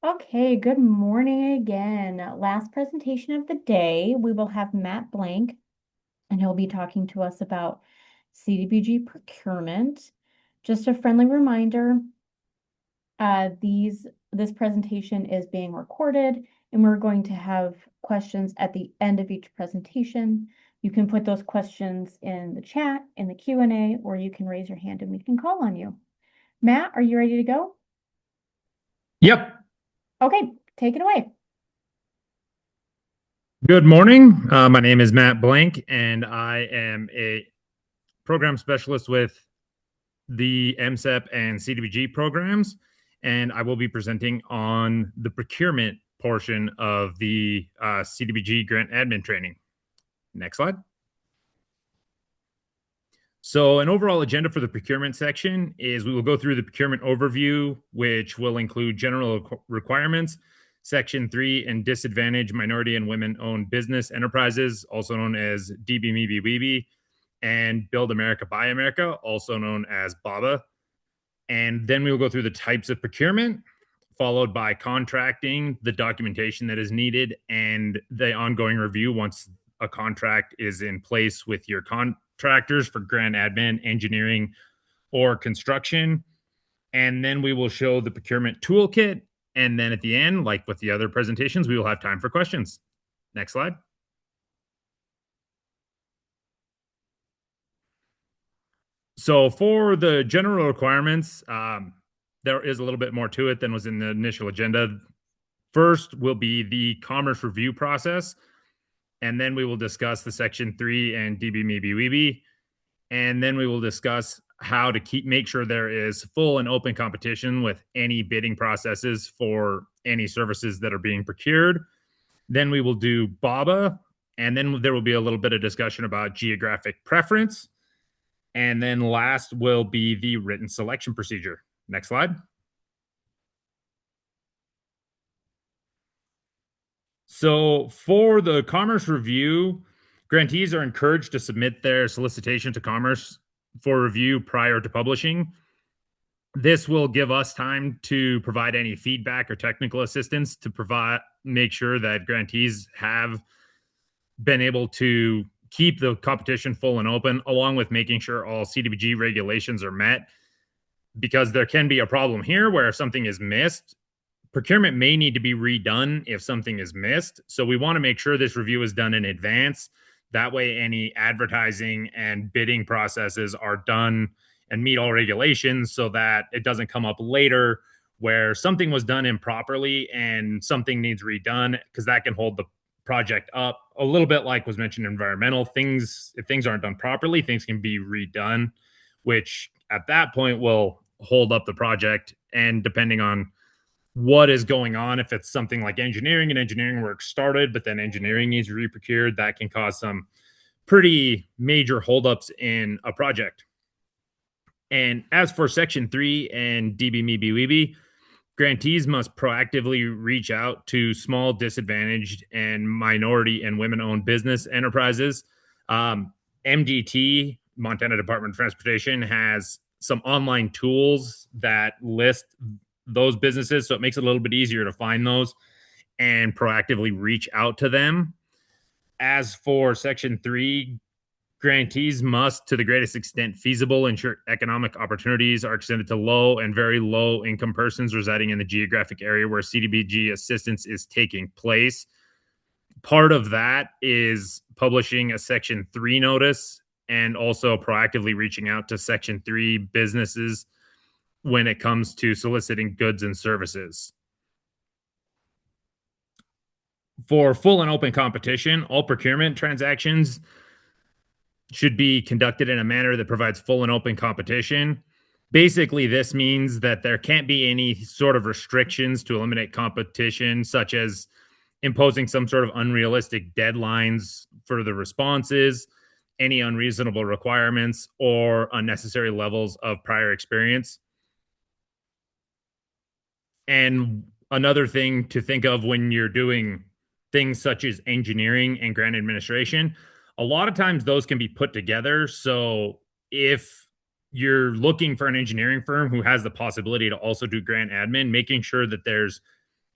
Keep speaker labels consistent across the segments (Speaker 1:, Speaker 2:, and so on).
Speaker 1: Okay, good morning again. Last presentation of the day, we will have Matt Blank, and he'll be talking to us about CDBG procurement. Just a friendly reminder, this presentation is being recorded, and we're going to have questions at the end of each presentation. You can put those questions in the chat, in the Q&A, or you can raise your hand and we can call on you. Matt, are you ready to go?
Speaker 2: Yep.
Speaker 1: Okay, take it away.
Speaker 2: Good morning. My name is Matt Blank, and I am a program specialist with the MSEP and CDBG programs. And I will be presenting on the procurement portion of the CDBG grant admin training. Next slide. So, an overall agenda for the procurement section is we will go through the procurement overview, which will include general requirements, Section 3, and disadvantaged minority and women owned business enterprises, also known as DBMEB, and Build America, Buy America, also known as BABA. And then we will go through the types of procurement, followed by contracting, the documentation that is needed, and the ongoing review once a contract is in place with your contractors for grant admin, engineering, or construction. And then we will show the procurement toolkit. And then at the end, like with the other presentations, we will have time for questions. Next slide. So for the general requirements, there is a little bit more to it than was in the initial agenda. First will be the commerce review process, and then we will discuss the Section 3 and DBMEB, and then we will discuss how to make sure there is full and open competition with any bidding processes for any services that are being procured. Then we will do BABA, and then there will be a little bit of discussion about geographic preference. And then last will be the written selection procedure. Next slide. So for the Commerce Review, grantees are encouraged to submit their solicitation to Commerce for review prior to publishing. This will give us time to provide any feedback or technical assistance to make sure that grantees have been able to keep the competition full and open, along with making sure all CDBG regulations are met, because there can be a problem here where if something is missed, procurement may need to be redone if something is missed. So we want to make sure this review is done in advance. That way, any advertising and bidding processes are done and meet all regulations so that it doesn't come up later where something was done improperly and something needs redone, because that can hold the project up a little bit. Like was mentioned, environmental things, if things aren't done properly, things can be redone, which at that point will hold up the project. And depending on what is going on, if it's something like engineering and engineering work started but then engineering needs reprocured, that can cause some pretty major holdups in a project. And as for Section 3 and DBMEB, grantees must proactively reach out to small, disadvantaged, and minority and women-owned business enterprises. MDT, Montana Department of Transportation, has some online tools that list those businesses, so it makes it a little bit easier to find those and proactively reach out to them. As for Section 3, grantees must, to the greatest extent feasible, ensure economic opportunities are extended to low and very low income persons residing in the geographic area where CDBG assistance is taking place. Part of that is publishing a Section 3 notice and also proactively reaching out to Section 3 businesses when it comes to soliciting goods and services. For full and open competition, all procurement transactions should be conducted in a manner that provides full and open competition. Basically, this means that there can't be any sort of restrictions to eliminate competition, such as imposing some sort of unrealistic deadlines for the responses, any unreasonable requirements, or unnecessary levels of prior experience. And another thing to think of when you're doing things such as engineering and grant administration, a lot of times those can be put together. So if you're looking for an engineering firm who has the possibility to also do grant admin, making sure that there's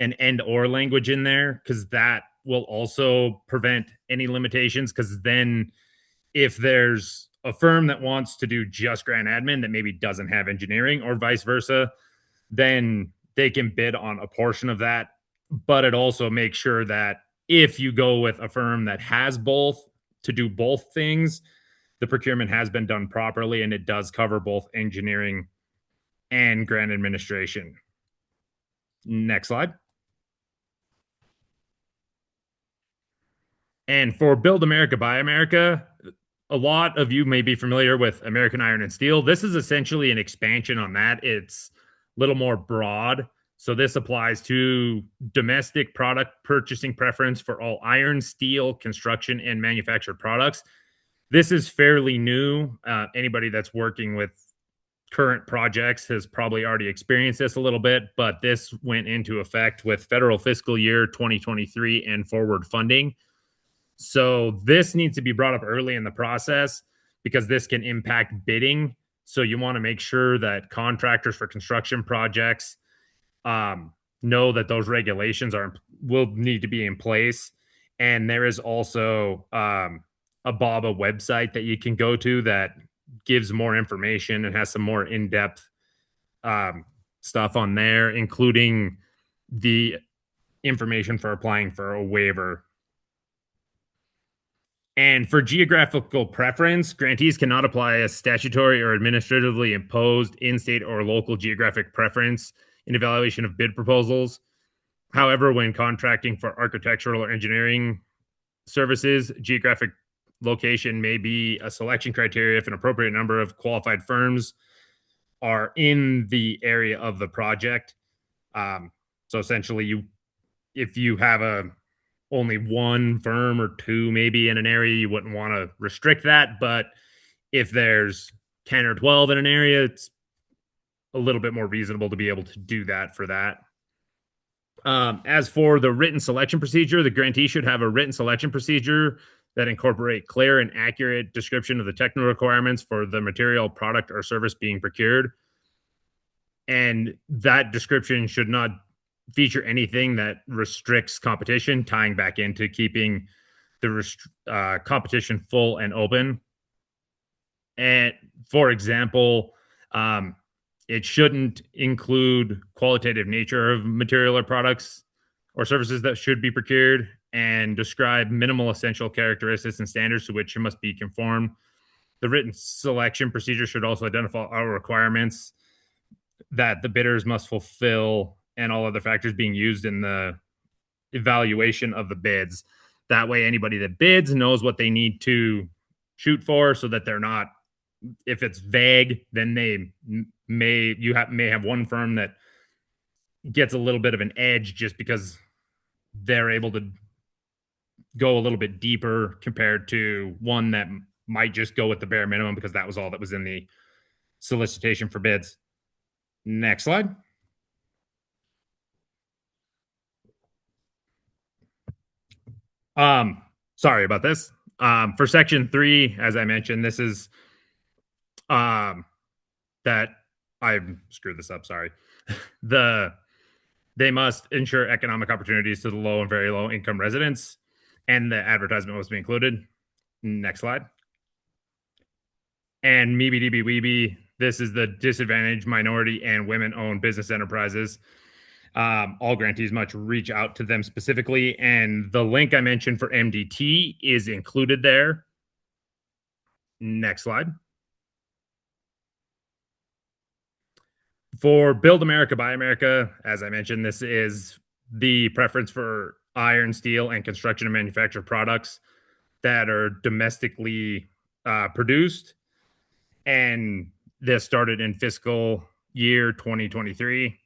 Speaker 2: an and or language in there, because that will also prevent any limitations. Because then if there's a firm that wants to do just grant admin that maybe doesn't have engineering or vice versa, then they can bid on a portion of that. But it also makes sure that if you go with a firm that has both to do both things, the procurement has been done properly and it does cover both engineering and grant administration. Next slide. And for Build America, Buy America, a lot of you may be familiar with American Iron and Steel. This is essentially an expansion on that. It's a little more broad. So this applies to domestic product purchasing preference for all iron, steel, construction, and manufactured products. This is fairly new. Anybody that's working with current projects has probably already experienced this a little bit, but this went into effect with federal fiscal year 2023 and forward funding. So this needs to be brought up early in the process because this can impact bidding. So you want to make sure that contractors for construction projects know that those regulations will need to be in place. And there is also a BABA website that you can go to that gives more information and has some more in-depth stuff on there, including the information for applying for a waiver. And for geographical preference, grantees cannot apply a statutory or administratively imposed in-state or local geographic preference in evaluation of bid proposals. However, when contracting for architectural or engineering services, geographic location may be a selection criteria if an appropriate number of qualified firms are in the area of the project. So essentially, if you have only one firm or two maybe in an area, you wouldn't want to restrict that. But if there's 10 or 12 in an area, it's a little bit more reasonable to be able to do that for that. As for the written selection procedure, the grantee should have a written selection procedure that incorporate clear and accurate description of the technical requirements for the material, product, or service being procured. And that description should not feature anything that restricts competition, tying back into keeping the competition full and open. And for example, it shouldn't include qualitative nature of material or products or services that should be procured, and describe minimal essential characteristics and standards to which it must be conformed. The written selection procedure should also identify our requirements that the bidders must fulfill and all other factors being used in the evaluation of the bids. That way, anybody that bids knows what they need to shoot for, so that they're not, if it's vague, then they may have one firm that gets a little bit of an edge just because they're able to go a little bit deeper compared to one that might just go with the bare minimum because that was all that was in the solicitation for bids. Next slide. Sorry about this. For section 3, as I mentioned, this is that I screwed this up. Sorry. They must ensure economic opportunities to the low and very low income residents, and the advertisement must be included. Next slide. And maybe DB Weeby, this is the disadvantaged minority and women-owned business enterprises. All grantees must reach out to them specifically, and the link I mentioned for MDT is included there. Next slide. For Build America, Buy America, as I mentioned, this is the preference for iron, steel, and construction and manufactured products that are domestically produced. And this started in fiscal year 2023.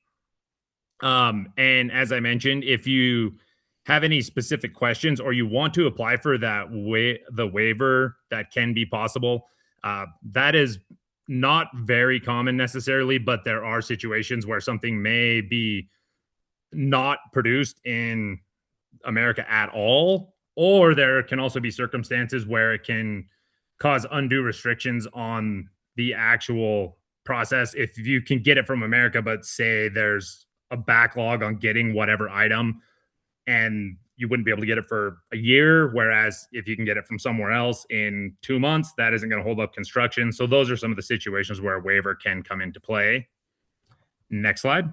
Speaker 2: And as I mentioned, if you have any specific questions or you want to apply for the waiver that can be possible, that is not very common necessarily, but there are situations where something may be not produced in America at all, or there can also be circumstances where it can cause undue restrictions on the actual process. If you can get it from America, but say there's a backlog on getting whatever item, and you wouldn't be able to get it for a year. Whereas if you can get it from somewhere else in 2 months, that isn't going to hold up construction. So those are some of the situations where a waiver can come into play. Next slide.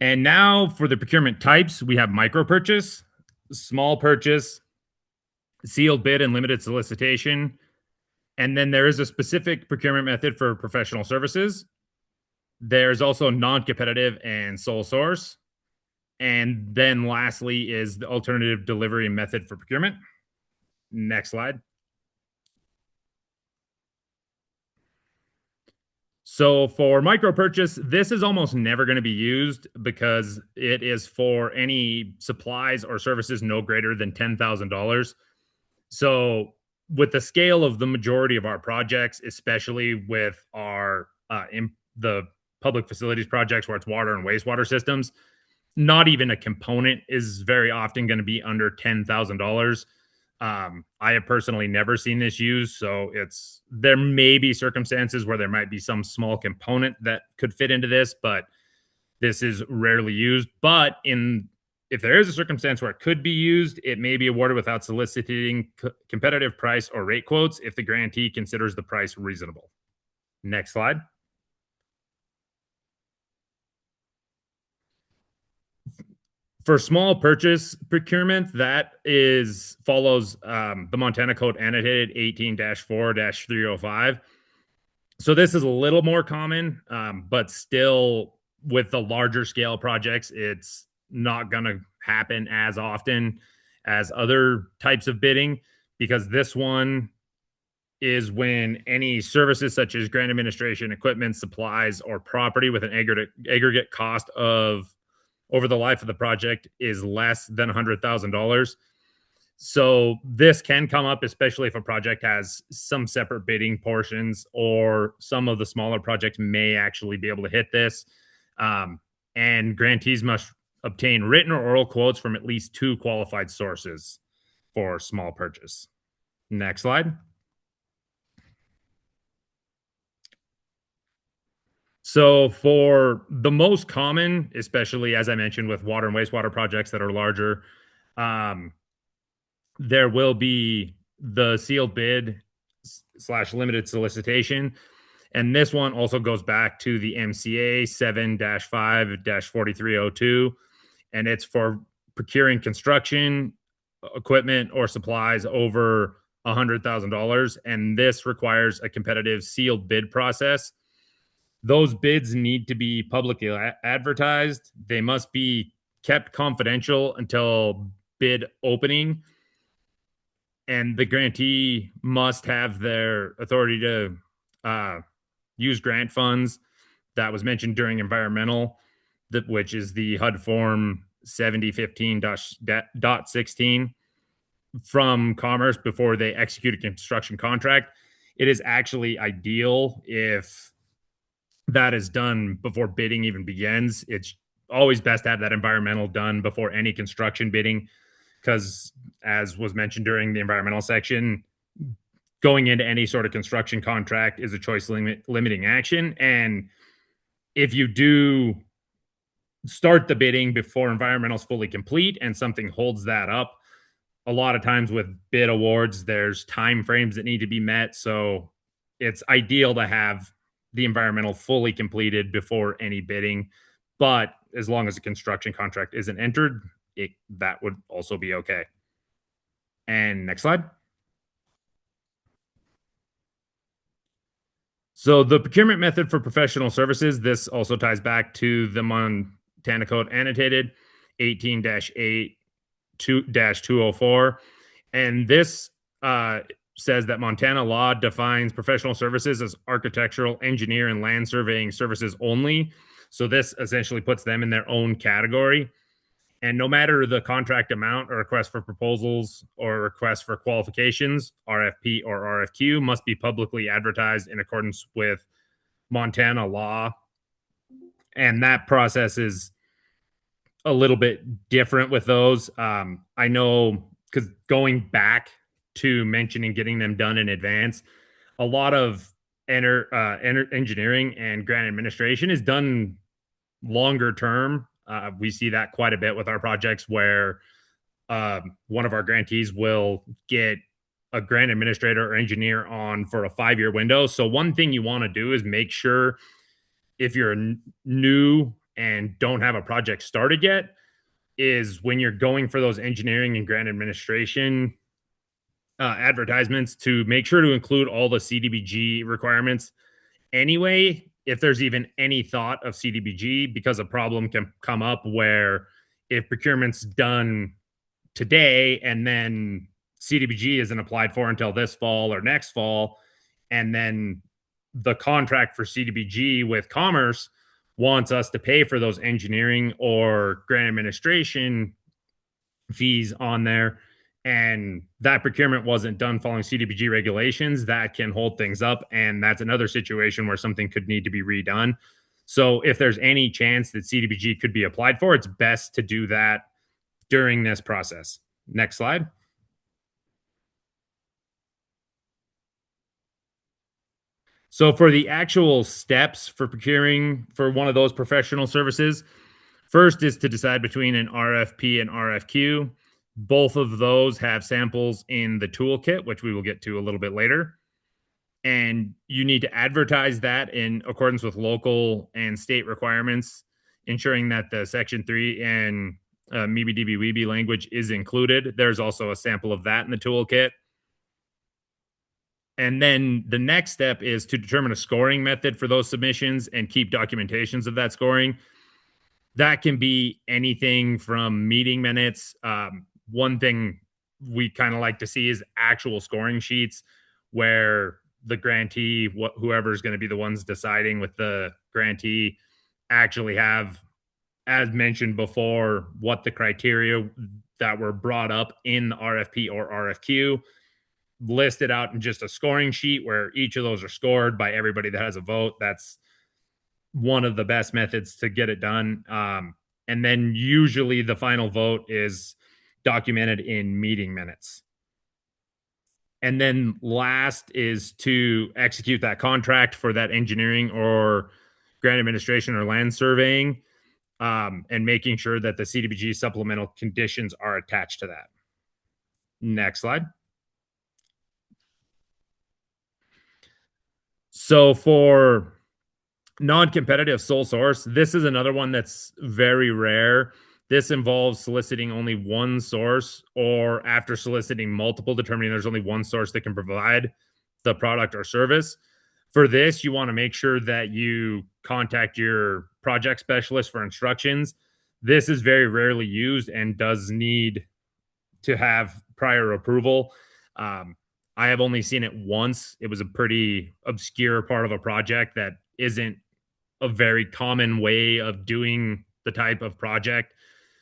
Speaker 2: And now for the procurement types, we have micro purchase, small purchase, sealed bid, and limited solicitation. And then there is a specific procurement method for professional services. There's also non-competitive and sole source. And then lastly is the alternative delivery method for procurement. Next slide. So for micro purchase, this is almost never going to be used because it is for any supplies or services no greater than $10,000. So with the scale of the majority of our projects, especially with our the public facilities projects where it's water and wastewater systems, not even a component is very often going to be under $10,000. I have personally never seen this used, so there may be circumstances where there might be some small component that could fit into this, but this is rarely used. But if there is a circumstance where it could be used, it may be awarded without soliciting competitive price or rate quotes if the grantee considers the price reasonable. Next slide. For small purchase procurement, that follows the Montana Code annotated 18-4-305. So this is a little more common, but still with the larger scale projects, it's not going to happen as often as other types of bidding, because this one is when any services such as grant administration, equipment, supplies, or property with an aggregate cost of over the life of the project is less than $100,000. So this can come up, especially if a project has some separate bidding portions, or some of the smaller projects may actually be able to hit this. And grantees must obtain written or oral quotes from at least 2 qualified sources for small purchase. Next slide. So for the most common, especially as I mentioned with water and wastewater projects that are larger, there will be the sealed bid / limited solicitation. And this one also goes back to the MCA 7-5-4302. And it's for procuring construction equipment or supplies over $100,000. And this requires a competitive sealed bid process. Those bids need to be publicly advertised. They must be kept confidential until bid opening. And the grantee must have their authority to use grant funds that was mentioned during environmental, which is the HUD form 7015.16 from Commerce before they execute a construction contract. It is actually ideal if that is done before bidding even begins. It's always best to have that environmental done before any construction bidding, because as was mentioned during the environmental section, going into any sort of construction contract is a choice limiting action. And if you do start the bidding before environmental is fully complete and something holds that up, a lot of times with bid awards, there's time frames that need to be met. So it's ideal to have the environmental fully completed before any bidding. But as long as the construction contract isn't entered, that would also be okay. And next slide. So the procurement method for professional services, this also ties back to the Montana Code annotated 18-8-2-204. And this says that Montana law defines professional services as architectural, engineer, and land surveying services only. So this essentially puts them in their own category. And no matter the contract amount or request for proposals or request for qualifications, RFP or RFQ must be publicly advertised in accordance with Montana law. And that process is a little bit different with those. I know, because going back to mentioning getting them done in advance, a lot of engineering and grant administration is done longer term. We see that quite a bit with our projects where one of our grantees will get a grant administrator or engineer on for a 5-year window. So one thing you want to do is make sure if you're new and don't have a project started yet, is when you're going for those engineering and grant administration advertisements to make sure to include all the CDBG requirements anyway, if there's even any thought of CDBG, because a problem can come up where if procurement's done today and then CDBG isn't applied for until this fall or next fall, and then the contract for CDBG with Commerce wants us to pay for those engineering or grant administration fees on there, and that procurement wasn't done following CDBG regulations, that can hold things up. And that's another situation where something could need to be redone. So if there's any chance that CDBG could be applied for, it's best to do that during this process. Next slide. So for the actual steps for procuring for one of those professional services, first is to decide between an RFP and RFQ. Both of those have samples in the toolkit, which we will get to a little bit later. And you need to advertise that in accordance with local and state requirements, ensuring that the Section 3 and MeBe DB Weeby language is included. There's also a sample of that in the toolkit. And then the next step is to determine a scoring method for those submissions and keep documentations of that scoring. That can be anything from meeting minutes. One thing we kind of like to see is actual scoring sheets where the grantee, whoever's going to be the ones deciding with the grantee, actually have, as mentioned before, what the criteria that were brought up in the RFP or RFQ listed out in just a scoring sheet where each of those are scored by everybody that has a vote. That's one of the best methods to get it done. And then usually the final vote is documented in meeting minutes. And then last is to execute that contract for that engineering or grant administration or land surveying, and making sure that the CDBG supplemental conditions are attached to that. Next slide. So for non-competitive sole source, this is another one that's very rare. This involves soliciting only one source, or after soliciting multiple, determining there's only one source that can provide the product or service. For this, you want to make sure that you contact your project specialist for instructions. This is very rarely used and does need to have prior approval. I have only seen it once. It was a pretty obscure part of a project that isn't a very common way of doing the type of project.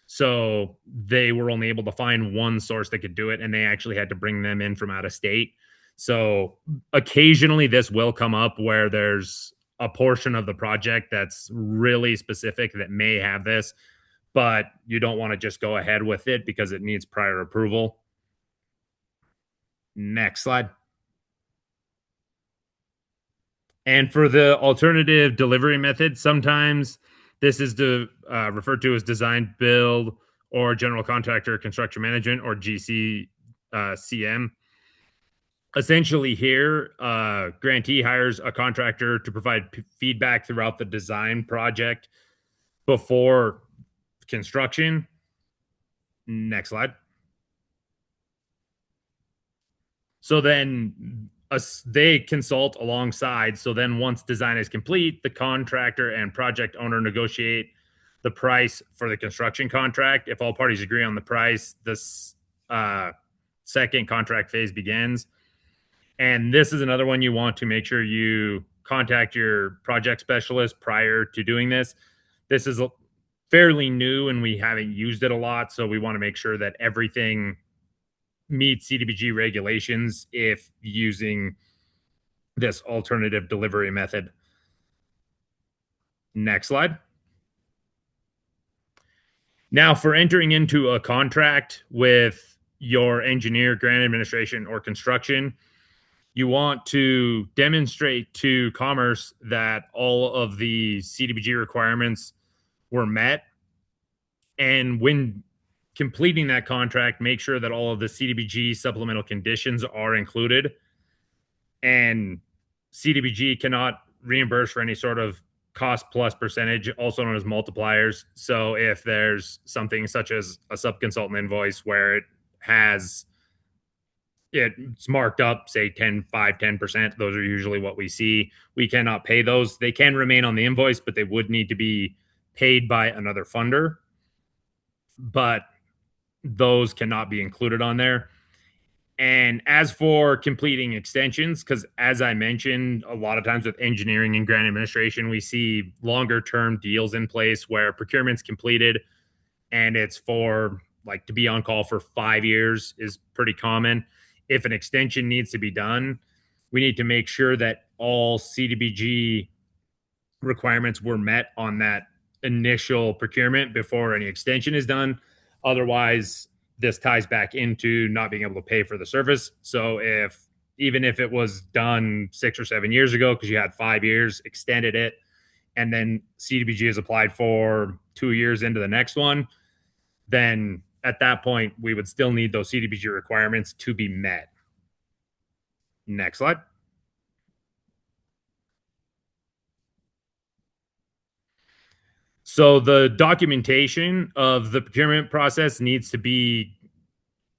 Speaker 2: So they were only able to find one source that could do it, and they actually had to bring them in from out of state. So occasionally this will come up where there's a portion of the project that's really specific that may have this, but you don't want to just go ahead with it because it needs prior approval. Next slide. And for the alternative delivery method, sometimes this is referred to as design, build, or general contractor construction management, or GCCM. Essentially here, grantee hires a contractor to provide feedback throughout the design project before construction. Next slide. So then they consult alongside. So then once design is complete, the contractor and project owner negotiate the price for the construction contract. If all parties agree on the price, this second contract phase begins. And this is another one you want to make sure you contact your project specialist prior to doing this. This is fairly new and we haven't used it a lot. So we want to make sure that everything meet CDBG regulations if using this alternative delivery method. Next slide. Now, for entering into a contract with your engineer, grant administration, or construction, you want to demonstrate to Commerce that all of the CDBG requirements were met. And when completing that contract, make sure that all of the CDBG supplemental conditions are included. And CDBG cannot reimburse for any sort of cost plus percentage, also known as multipliers. So if there's something such as a subconsultant invoice where it's marked up, say 10, 5, 10%. Those are usually what we see. We cannot pay those. They can remain on the invoice, but they would need to be paid by another funder. But those cannot be included on there. And as for completing extensions, because as I mentioned, a lot of times with engineering and grant administration, we see longer term deals in place where procurement's completed and it's for like to be on call for 5 years is pretty common. If an extension needs to be done, we need to make sure that all CDBG requirements were met on that initial procurement before any extension is done. Otherwise, this ties back into not being able to pay for the service. So even if it was done 6 or 7 years ago because you had 5 years, extended it, and then CDBG is applied for 2 years into the next one, then at that point, we would still need those CDBG requirements to be met. Next slide. So the documentation of the procurement process needs to be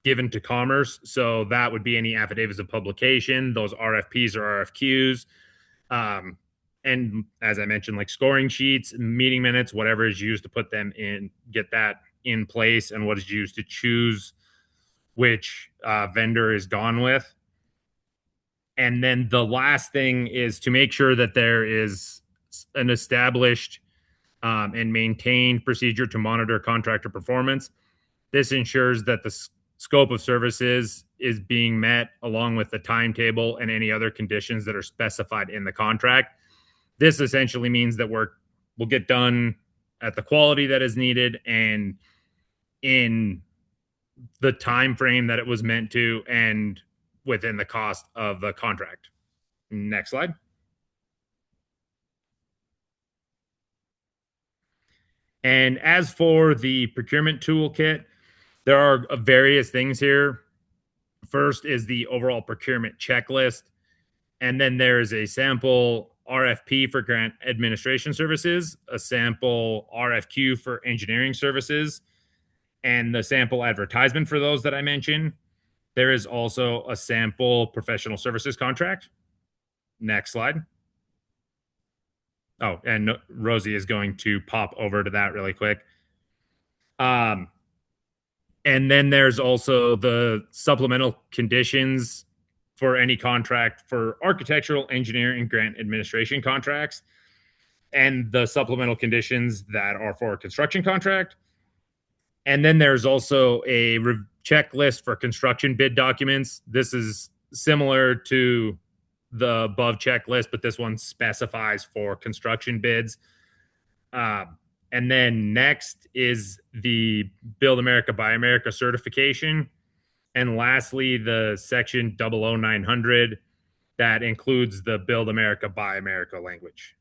Speaker 2: given to Commerce. So that would be any affidavits of publication, those RFPs or RFQs. And as I mentioned, like scoring sheets, meeting minutes, whatever is used to put them in, get that in place, and what is used to choose which vendor is gone with. And then the last thing is to make sure that there is an established and maintained procedure to monitor contractor performance. This ensures that the scope of services is being met along with the timetable and any other conditions that are specified in the contract. This essentially means that work will get done at the quality that is needed and in the time frame that it was meant to and within the cost of the contract. Next slide. And as for the procurement toolkit, there are various things here. First is the overall procurement checklist. And then there is a sample RFP for grant administration services, a sample RFQ for engineering services, and the sample advertisement for those that I mentioned. There is also a sample professional services contract. Next slide. Oh, and Rosie is going to pop over to that really quick. And then there's also the supplemental conditions for any contract for architectural, engineering, grant administration contracts, and the supplemental conditions that are for a construction contract. And then there's also a checklist for construction bid documents. This is similar to the above checklist, but this one specifies for construction bids. And then next is the Build America, Buy America certification. And lastly, the section 00900 that includes the Build America, Buy America language.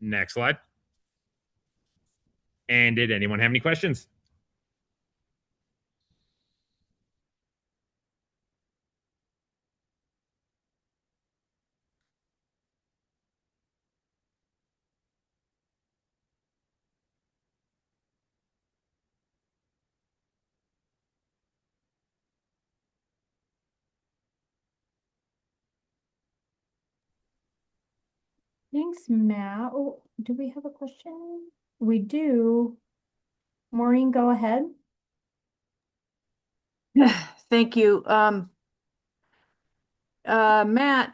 Speaker 2: Next slide. And did anyone have any questions?
Speaker 1: Thanks, Matt. Oh, do we have a question? We do. Maureen, go ahead.
Speaker 3: Thank you. Matt,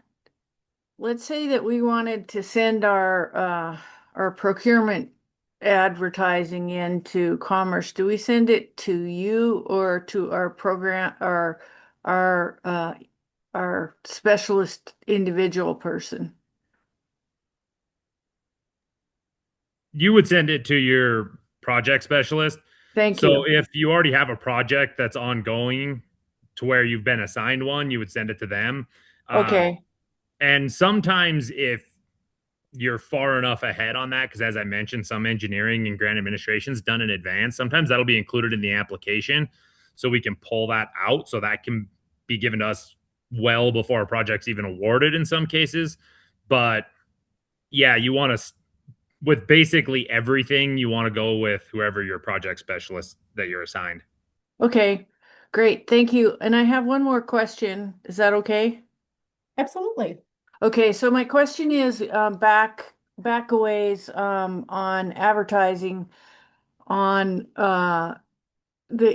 Speaker 3: let's say that we wanted to send our procurement advertising into Commerce. Do we send it to you or to our program or our specialist individual person?
Speaker 2: You would send it to your project specialist.
Speaker 3: Thank
Speaker 2: So
Speaker 3: you.
Speaker 2: if you already have a project that's ongoing to where you've been assigned one, you would send it to them.
Speaker 3: Okay.
Speaker 2: And sometimes if you're far enough ahead on that, because as I mentioned, some engineering and grant administration is done in advance. Sometimes that'll be included in the application, so we can pull that out. So that can be given to us well before a project's even awarded in some cases. But yeah, you want to with basically everything, you want to go with whoever your project specialist that you're assigned.
Speaker 3: Okay. Great. Thank you. And I have one more question. Is that okay?
Speaker 1: Absolutely.
Speaker 3: Okay, so my question is back a ways on advertising on the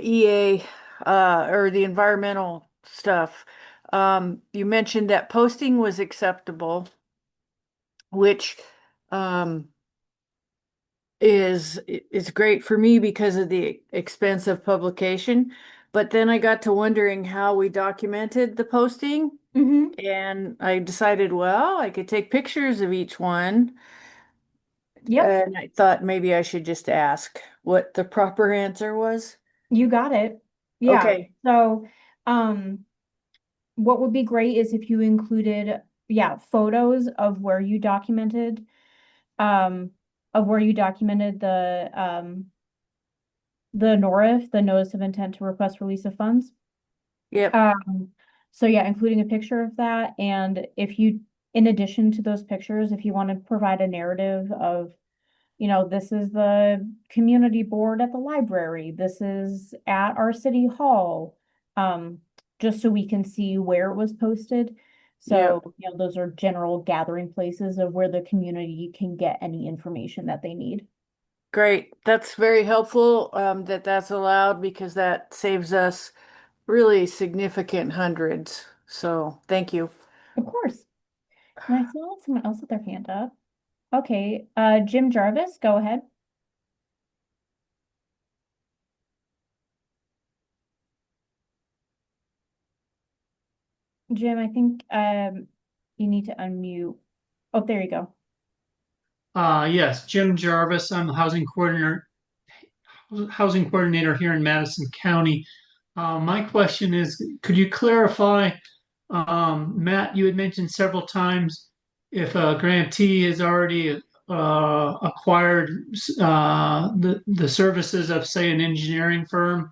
Speaker 3: EA or the environmental stuff. You mentioned that posting was acceptable, which um, is great for me because of the expense of publication. But then I got to wondering how we documented the posting,
Speaker 1: Hmm.
Speaker 3: and I decided, well, I could take pictures of each one.
Speaker 1: Yep,
Speaker 3: And I thought maybe I should just ask what the proper answer was.
Speaker 1: you got it. Yeah.
Speaker 3: Okay.
Speaker 1: So, um, what would be great is if you included, yeah, photos of where you documented the NORIF, the Notice of Intent to Request Release of Funds.
Speaker 3: Yep.
Speaker 1: Um, so yeah, including a picture of that. And if you, in addition to those pictures, if you want to provide a narrative of, this is the community board at the library, this is at our city hall, um, just so we can see where it was posted.
Speaker 3: Yep.
Speaker 1: So, those are general gathering places of where the community can get any information that they need.
Speaker 3: Great. That's very helpful that that's allowed because that saves us really significant hundreds. So thank you.
Speaker 1: Of course. And I saw someone else with their hand up. Okay, Jim Jarvis, go ahead. Jim, I think you need to unmute. Oh, there you go.
Speaker 4: Yes, Jim Jarvis. I'm the housing coordinator here in Madison County. My question is, could you clarify, Matt, you had mentioned several times if a grantee has already acquired the services of, say, an engineering firm,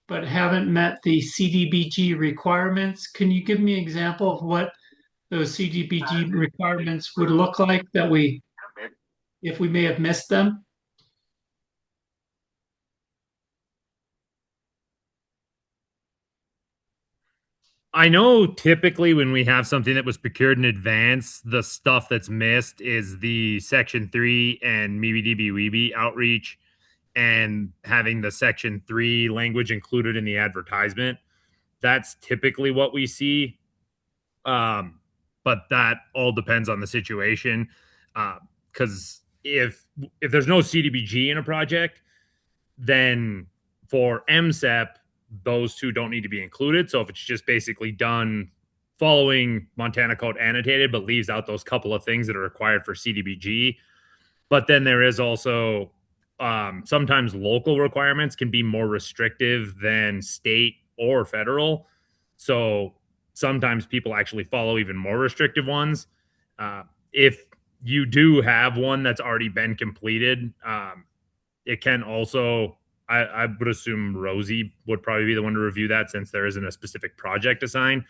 Speaker 4: but haven't met the CDBG requirements. Can you give me an example of what those CDBG requirements would look like that if we may have missed them?
Speaker 2: I know typically when we have something that was procured in advance, the stuff that's missed is the Section 3 and MeWe Weeby outreach and having the Section 3 language included in the advertisement. That's typically what we see. But that all depends on the situation. Because if there's no CDBG in a project, then for MSEP, those two don't need to be included. So if it's just basically done following Montana Code annotated, but leaves out those couple of things that are required for CDBG. But then there is also sometimes local requirements can be more restrictive than state or federal. So sometimes people actually follow even more restrictive ones. If you do have one that's already been completed, it can also, I would assume Rosie would probably be the one to review that since there isn't a specific project assigned.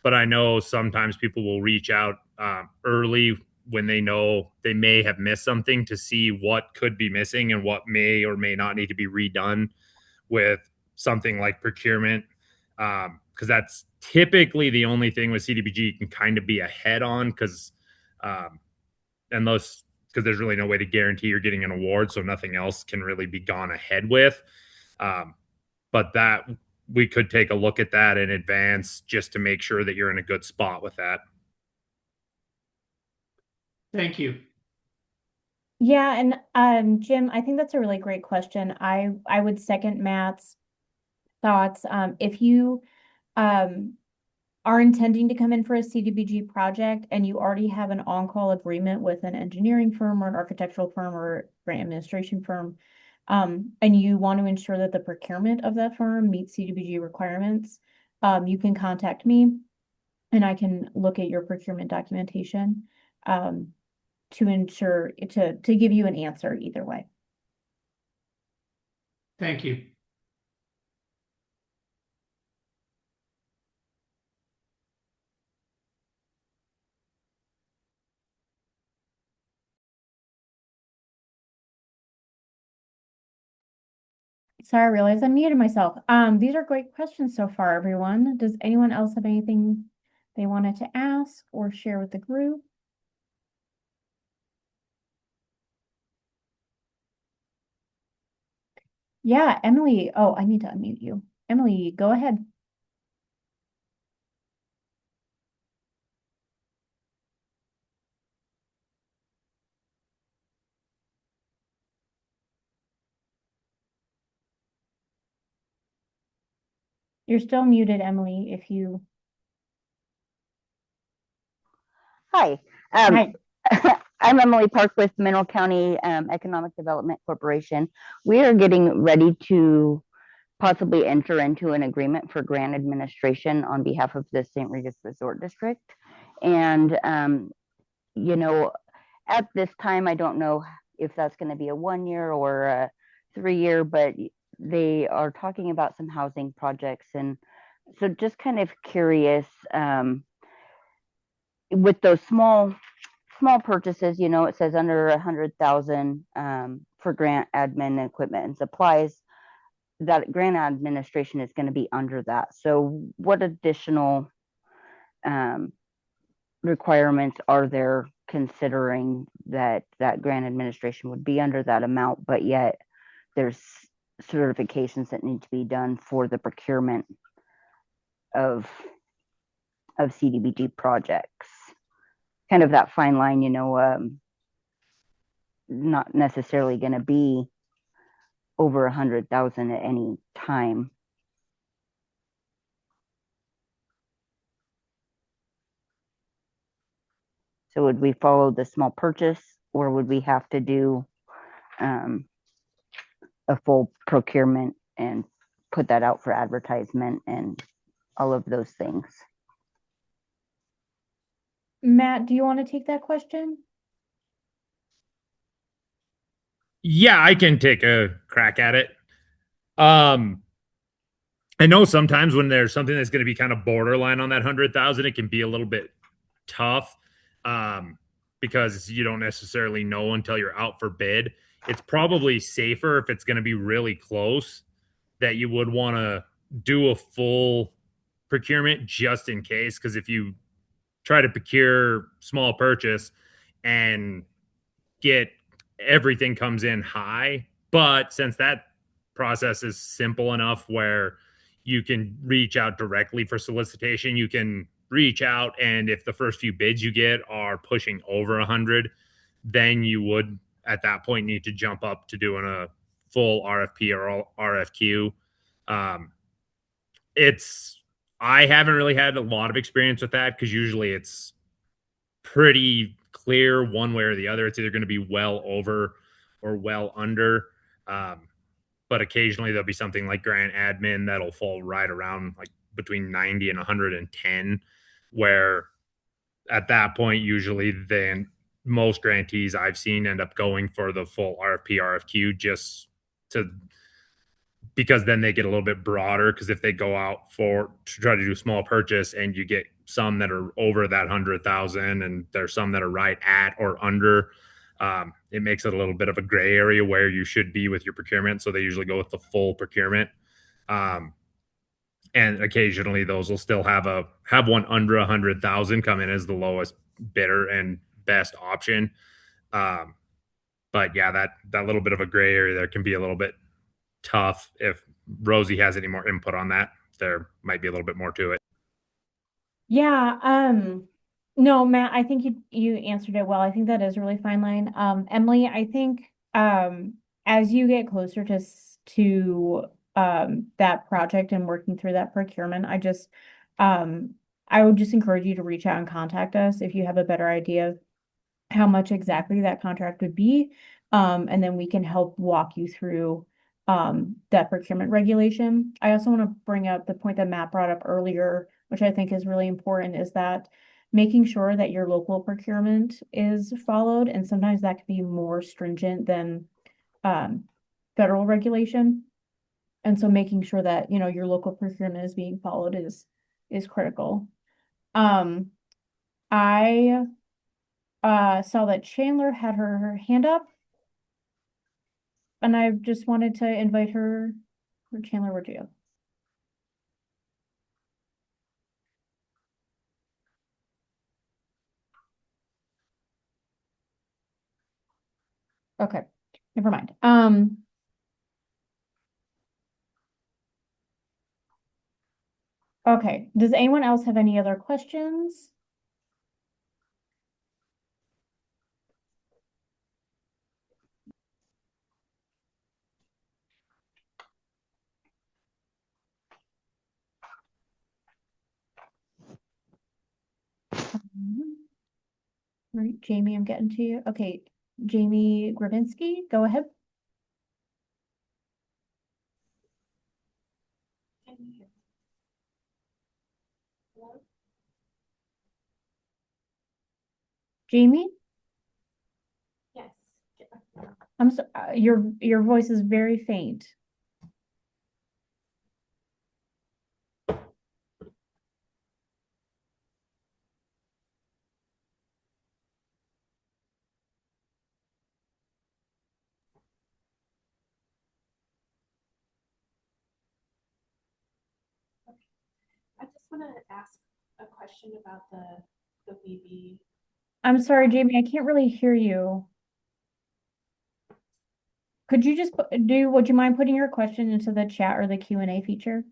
Speaker 2: But I know sometimes people will reach out early when they know they may have missed something to see what could be missing and what may or may not need to be redone with something like procurement. Because that's typically the only thing with CDBG you can kind of be ahead on because unless because there's really no way to guarantee you're getting an award, so nothing else can really be gone ahead with. Um, but that we could take a look at that in advance just to make sure that you're in a good spot with that.
Speaker 4: Thank you.
Speaker 1: Yeah, and Jim, I think that's a really great question. I would second Matt's thoughts. If you um are intending to come in for a CDBG project and you already have an on-call agreement with an engineering firm or an architectural firm or grant administration firm, and you want to ensure that the procurement of that firm meets CDBG requirements, you can contact me. and I can look at your procurement documentation to ensure to give you an answer either way.
Speaker 4: Thank you.
Speaker 1: Sorry, I realized I muted myself. These are great questions so far, everyone. Does anyone else have anything they wanted to ask or share with the group? Yeah, Emily. Oh, I need to unmute you. Emily, go ahead. You're still muted, Emily, if you.
Speaker 5: Hi,
Speaker 1: Hi.
Speaker 5: I'm Emily Park with Mineral County Economic Development Corporation. We are getting ready to possibly enter into an agreement for grant administration on behalf of the St. Regis Resort District. And, you know, at this time, I don't know if that's going to be a 1 year or a 3 year, but they are talking about some housing projects. And so just kind of curious, with those small purchases, it says under 100,000 for grant admin equipment and supplies. That grant administration is going to be under that. So, what additional requirements are there, considering that grant administration would be under that amount, but yet there's certifications that need to be done for the procurement of CDBG projects? Kind of that fine line, not necessarily going to be over 100,000 at any time. So would we follow the small purchase, or would we have to do a full procurement and put that out for advertisement and all of those things?
Speaker 1: Matt, do you want to take that question?
Speaker 2: Yeah, I can take a crack at it. I know sometimes when there's something that's going to be kind of borderline on that 100,000, it can be a little bit tough because you don't necessarily know until you're out for bid. It's probably safer if it's going to be really close that you would want to do a full procurement just in case. Because if you try to procure small purchase and get everything comes in high, but since that process is simple enough where you can reach out directly for solicitation, you can reach out, and if the first few bids you get are pushing over 100, then you would at that point need to jump up to doing a full RFP or RFQ. I haven't really had a lot of experience with that because usually it's pretty clear one way or the other. It's either going to be well over or well under. But occasionally there'll be something like grant admin that'll fall right around like between 90 and 110, where at that point, usually then most grantees I've seen end up going for the full RFP, RFQ just to because then they get a little bit broader. Because if they go out to try to do small purchase and you get some that are over that 100,000 and there's some that are right at or under, it makes it a little bit of a gray area where you should be with your procurement. So they usually go with the full procurement. And occasionally those will still have one under 100,000 come in as the lowest bidder and best option. But yeah, that little bit of a gray area there can be a little bit tough. If Rosie has any more input on that, there might be a little bit more to it.
Speaker 1: Yeah, no, Matt, I think you answered it well. I think that is a really fine line. Emily, I think as you get closer to that project and working through that procurement, I would just encourage you to reach out and contact us if you have a better idea of how much exactly that contract would be. And then we can help walk you through that procurement regulation. I also want to bring up the point that Matt brought up earlier which I think is really important, is that making sure that your local procurement is followed, and sometimes that can be more stringent than federal regulation. And so making sure that, you know, your local procurement is being followed is critical. I saw that Chandler had her hand up, and I just wanted to invite her. Or Chandler, where'd you go? Okay, never mind. Okay, does anyone else have any other questions? All right, Jamie, I'm getting to you. Okay, Jamie Gravinsky, go ahead. Jamie?
Speaker 6: Yes.
Speaker 1: I'm so, your voice is very faint.
Speaker 6: I just want to ask a question about the BB.
Speaker 1: I'm sorry, Jamie, I can't really hear you. Could you just would you mind putting your question into the chat or the Q&A feature?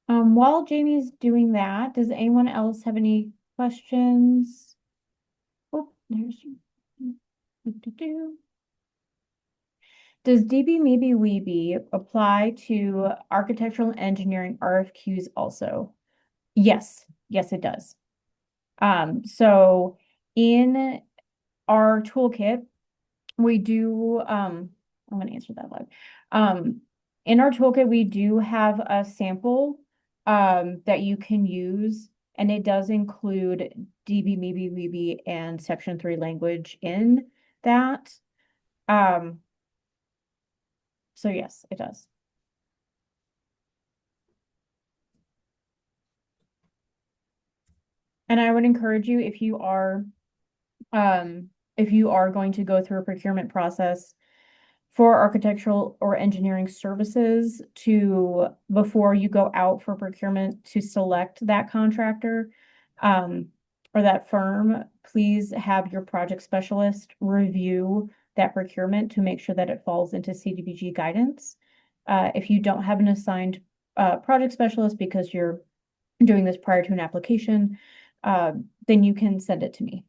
Speaker 1: While Jamie's doing that, does anyone else have any questions? Oh, there's Does DB Maybe Weeby apply to architectural and engineering RFQs also? Yes, yes, it does. So in our toolkit, we do, I'm gonna answer that live. In our toolkit, we do have a sample that you can use, and it does include DB, Maybe, Weeby, and Section 3 language in that. So yes, it does. And I would encourage you, if you are going to go through a procurement process for architectural or engineering services, to, before you go out for procurement, to select that contractor or that firm, please have your project specialist review that procurement to make sure that it falls into CDBG guidance. If you don't have an assigned project specialist because you're doing this prior to an application, then you can send it to me.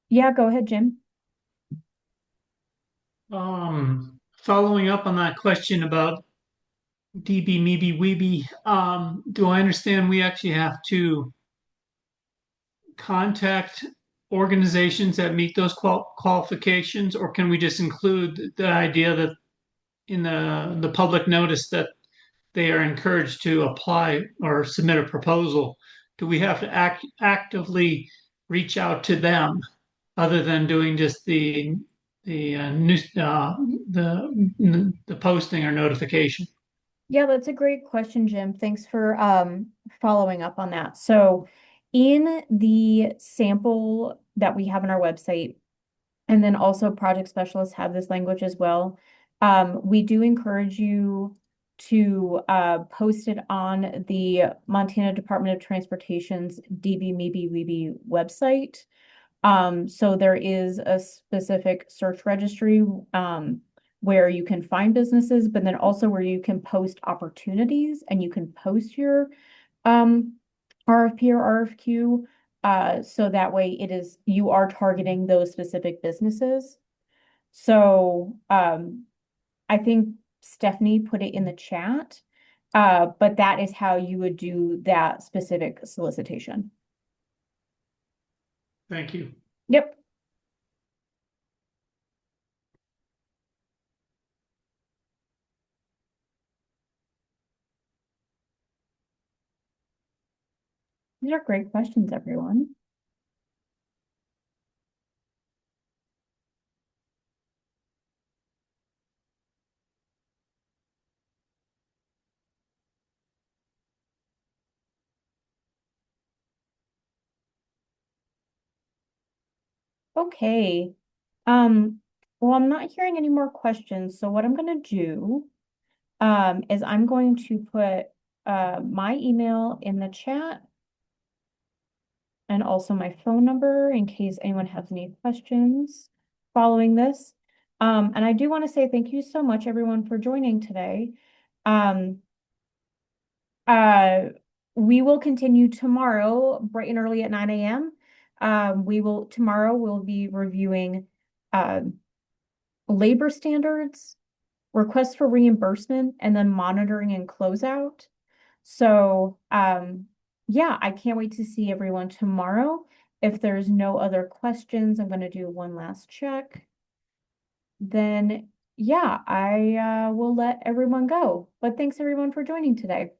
Speaker 1: Yeah, go ahead, Jim.
Speaker 4: Following up on that question about DB, Meeby, Weeby, do I understand we actually have to contact organizations that meet those qualifications, or can we just include the idea that in the public notice that they are encouraged to apply or submit a proposal? Do we have to actively reach out to them other than doing just the posting or notification?
Speaker 1: Yeah, that's a great question, Jim. Thanks for following up on that. So in the sample that we have on our website, and then also project specialists have this language as well, we do encourage you to post it on the Montana Department of Transportation's DB Maybe Weeby website. So there is a specific search registry, where you can find businesses, but then also where you can post opportunities and you can post your, RFP or RFQ. So that way you are targeting those specific businesses. So, I think Stephanie put it in the chat, but that is how you would do that specific solicitation.
Speaker 4: Thank you.
Speaker 1: Yep. These are great questions, everyone. Okay. Well, I'm not hearing any more questions, so what I'm gonna do, is I'm going to put, my email in the chat and also my phone number in case anyone has any questions following this. And I do want to say thank you so much, everyone, for joining today. Um, uh, we will continue tomorrow, bright and early at 9 a.m. Tomorrow we'll be reviewing, labor standards, requests for reimbursement, and then monitoring and closeout. So, yeah, I can't wait to see everyone tomorrow. If there's no other questions, I'm going to do one last check. Then, yeah, I will let everyone go. But thanks everyone for joining today.